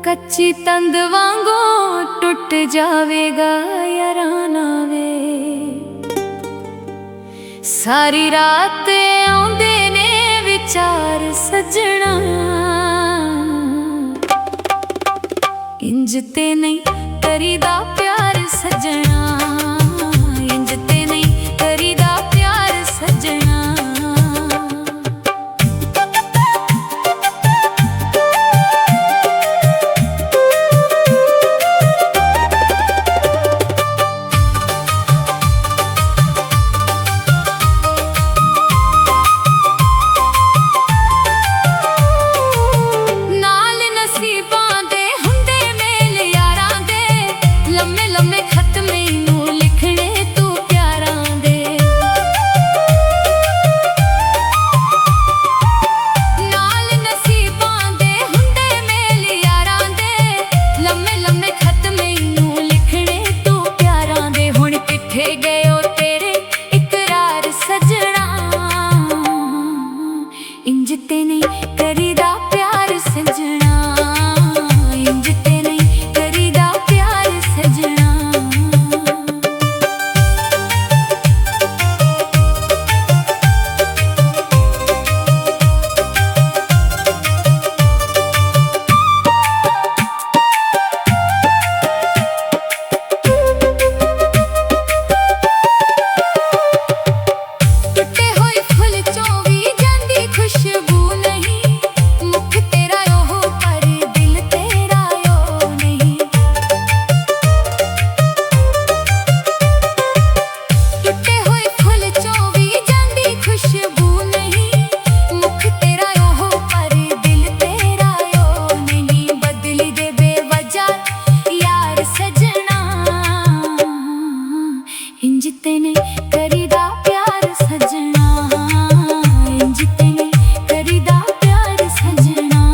कच्ची तंद वांगो टुट जावेगा याराना वे। सारी रात आउंदे ने विचार सजना, इंज ते नहीं करीदा प्यार सजना, इंज ते नहीं करीदा प्यार सजना। इंज ते नहीं करीदा प्यार सजना, इंज ते नहीं करीदा प्यार सजना। इंज ते नहीं करीदा प्यार सजना, इंज ते नहीं करीदा प्यार सजना।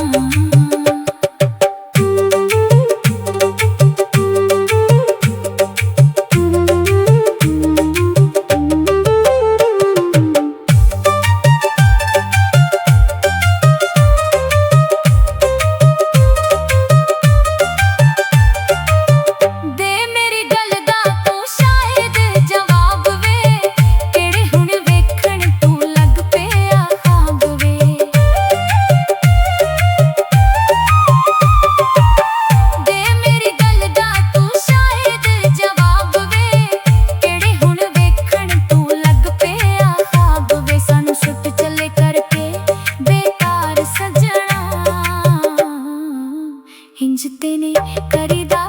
इंज ते नहीं करीदा